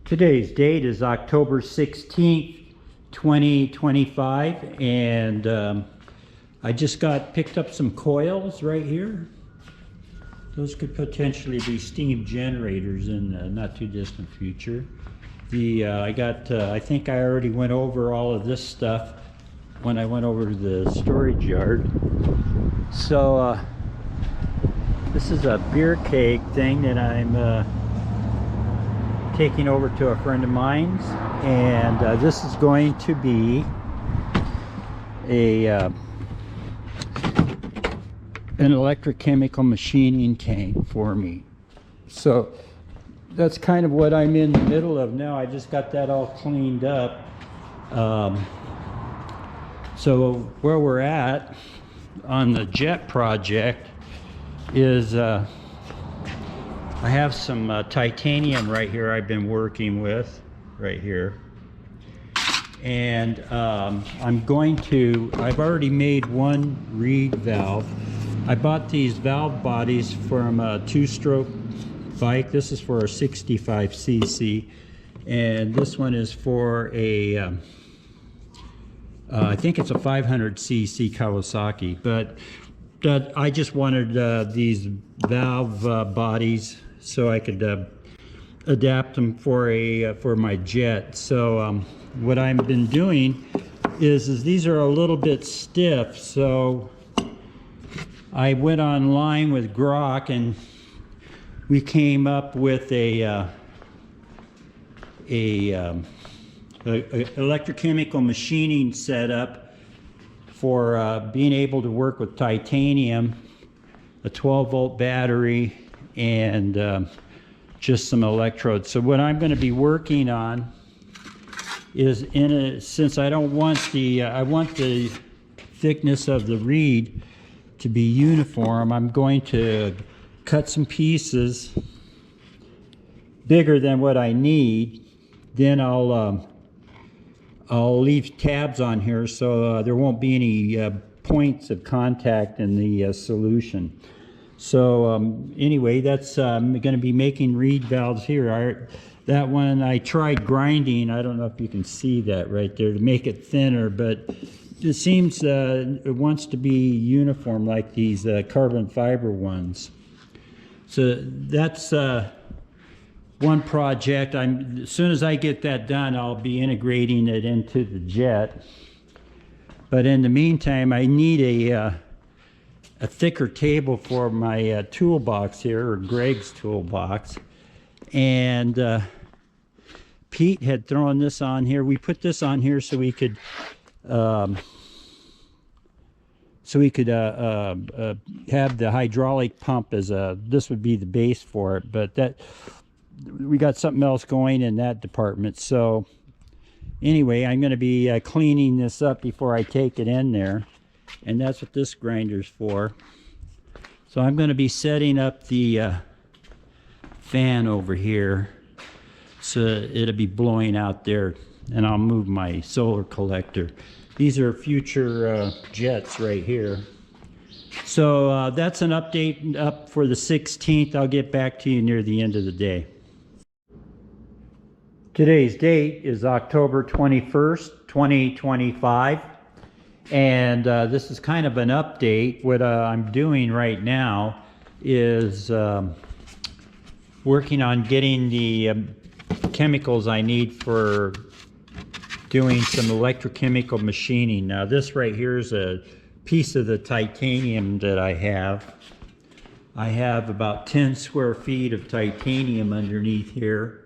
Today's date is October 16th, 2025, and I just picked up some coils right here. Those could potentially be steam generators in the not too distant future. I think I already went over all of this stuff when I went over to the storage yard. So this is a beer keg thing that I'm taking over to a friend of mine's, and this is going to be an electrochemical machining tank for me. So that's kind of what I'm in the middle of now. I just got that all cleaned up. So where we're at on the jet project is I have some titanium right here I've been working with right here, and I've already made one reed valve. I bought these valve bodies from a two-stroke bike. This is for a 65cc, and this one is for a I think it's a 500cc Kawasaki, but I just wanted these valve bodies so I could adapt them for my jet. So what I've been doing is these are a little bit stiff, so I went online with Grok and we came up with a electrochemical machining setup for being able to work with titanium, a 12-volt battery, and just some electrodes. So what I'm going to be working on is, since I don't want I want the thickness of the reed to be uniform, I'm going to cut some pieces bigger than what I need. Then I'll leave tabs on here so there won't be any points of contact in the solution. So anyway, that's I'm going to be making reed valves here. That one I tried grinding. I don't know if you can see that right there to make it thinner, but it seems it wants to be uniform like these carbon fiber ones. So that's one project. As soon as I get that done, I'll be integrating it into the jet. But in the meantime, I need a thicker table for my toolbox here, or Greg's toolbox. And Pete had thrown this on here. We put this on here so we could have the hydraulic pump as this would be the base for it. But we got something else going in that department. So anyway, I'm going to be cleaning this up before I take it in there, and that's what this grinder's for. So I'm going to be setting up the fan over here so it'll be blowing out there, and I'll move my solar collector. These are future jets right here. So that's an update up for the 16th. I'll get back to you near the end of the day. Today's date is October 21st, 2025, and this is kind of an update. What I'm doing right now is working on getting the chemicals I need for doing some electrochemical machining. Now this right here is a piece of the titanium that I have. I have about 10 square feet of titanium underneath here.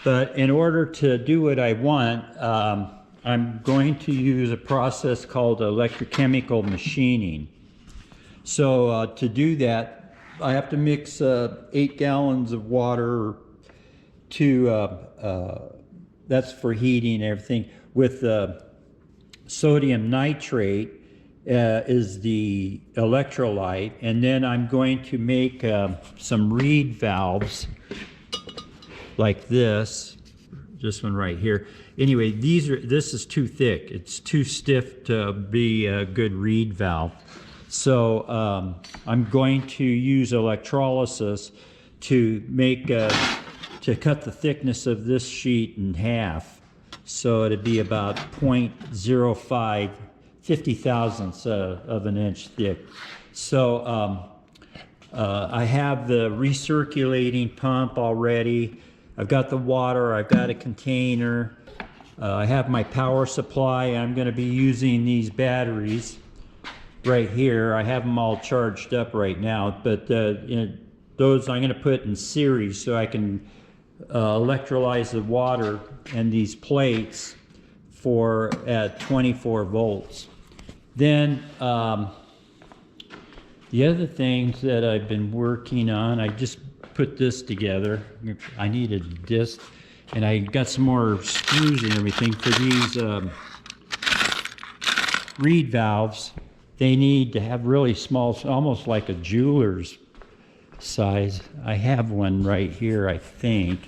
But in order to do what I want, I'm going to use a process called electrochemical machining. So to do that, I have to mix 8 gallons of water that's for heating and everything, with sodium nitrate is the electrolyte, and then I'm going to make some reed valves like this one right here. Anyway, this is too thick. It's too stiff to be a good reed valve. So I'm going to use electrolysis to make to cut the thickness of this sheet in half. So it'd be about 0.05, 50 thousandths of an inch thick. So I have the recirculating pump already. I've got the water, I've got a container. I have my power supply. I'm going to be using these batteries right here. I have them all charged up right now, but those I'm going to put in series so I can electrolyze the water and these plates for at 24 volts. Then the other things that I've been working on, I just put this together. I needed this, and I got some more screws and everything for these reed valves. They need to have really small, almost like a jeweler's size. I have one right here, I think.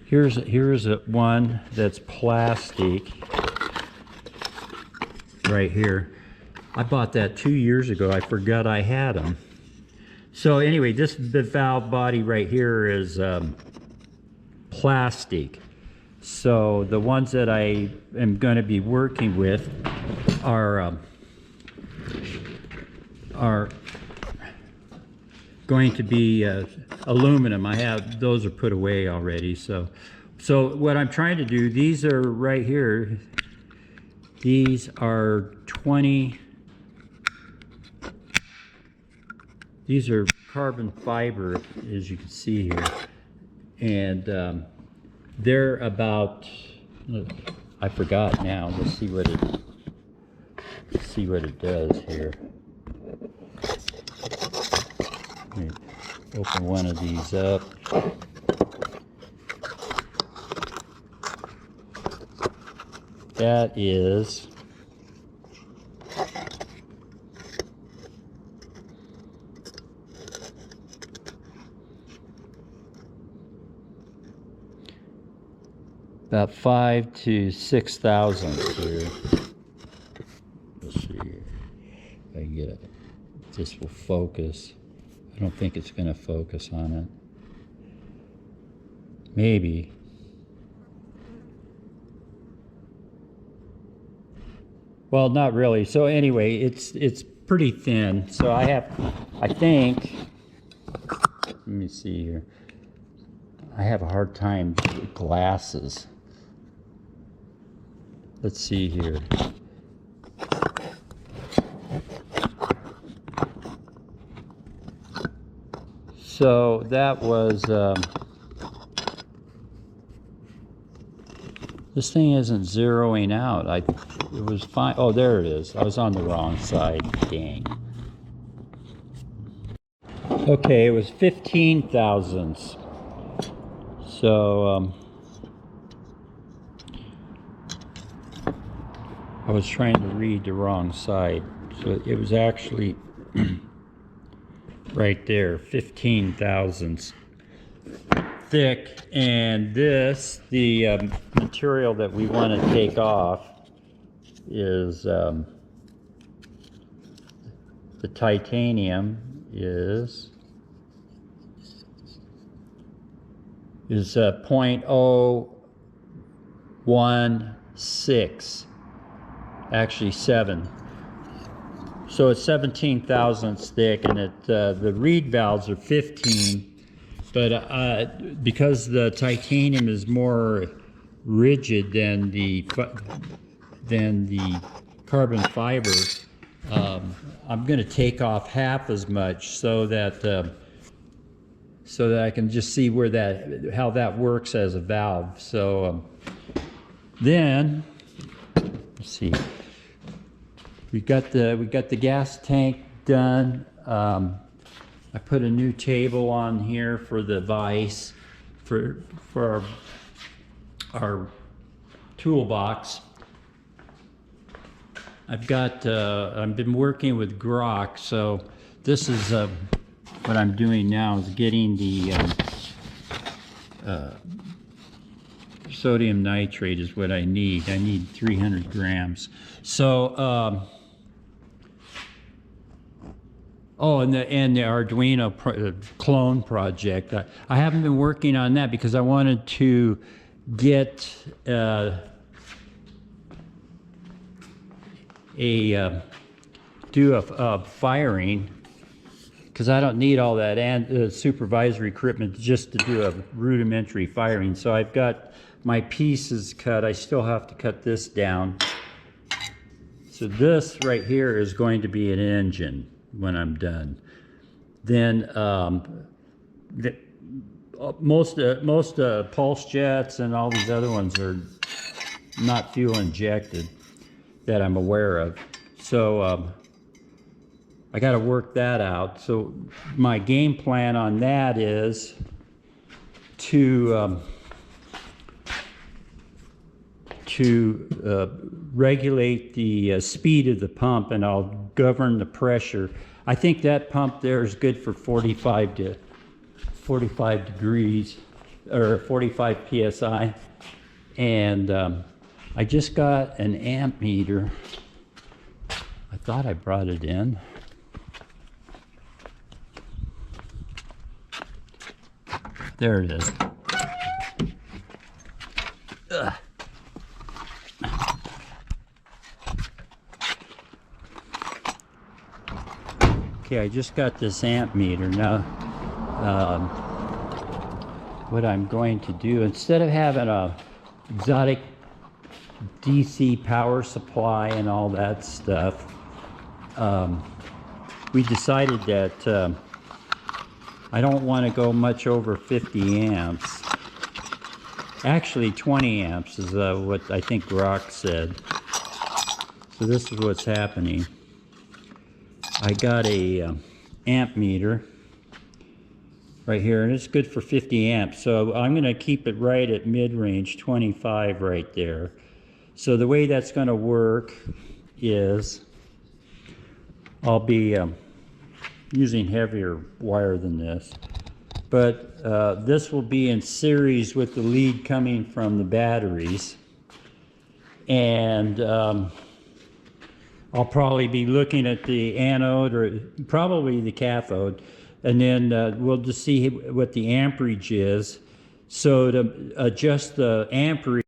Here's one that's plastic right here. I bought that 2 years ago. I forgot I had them. So anyway, the valve body right here is plastic. So the ones that I am going to be working with are going to be aluminum. I have those are put away already. So what I'm trying to do, these are right here. These are 20. These are carbon fiber, as you can see here, and they're about, I forgot now. Let's see what it does here. Let me open one of these up. That is about 5 to 6 thousandths here. Let's see if I can get it. This will focus. I don't think it's going to focus on it. Maybe. Well, not really. So anyway, it's pretty thin. So I think, let me see here. I have a hard time with glasses. Let's see here. So that was, this thing isn't zeroing out. It was fine. Oh, there it is. I was on the wrong side. Dang. Okay, it was 15 thousandths. So I was trying to read the wrong side. So it was actually right there, 15 thousandths thick. And this, the material that we want to take off is the titanium is 0.016, actually 7. So it's 17 thousandths thick, and the reed valves are 15. But because the titanium is more rigid than the carbon fiber, I'm going to take off half as much so that I can just see how that works as a valve. So then let's see. We got the gas tank done. I put a new table on here for the vise for our toolbox. I've been working with Grok, so this is what I'm doing now is getting the sodium nitrate is what I need. I need 300 grams. So Oh, and the Arduino clone project. I haven't been working on that because I wanted to get do a firing, because I don't need all that supervisory equipment just to do a rudimentary firing. So I've got my pieces cut. I still have to cut this down. So this right here is going to be an engine when I'm done. Then most pulse jets and all these other ones are not fuel injected that I'm aware of. So I got to work that out. So my game plan on that is to regulate the speed of the pump, and I'll govern the pressure. I think that pump there is good for 45 degrees or 45 psi. And I just got an amp meter. I thought I brought it in. There it is. Ugh. Okay, I just got this amp meter. Now, what I'm going to do, instead of having a exotic DC power supply and all that stuff, we decided that I don't want to go much over 50 amps. Actually, 20 amps is what I think Rock said. So this is what's happening. I got a amp meter right here, and it's good for 50 amps. So I'm going to keep it right at mid-range, 25 right there. So the way that's going to work is I'll be using heavier wire than this. But this will be in series with the lead coming from the batteries. And I'll probably be looking at the anode or probably the cathode. And then we'll just see what the amperage is. So to adjust the amperage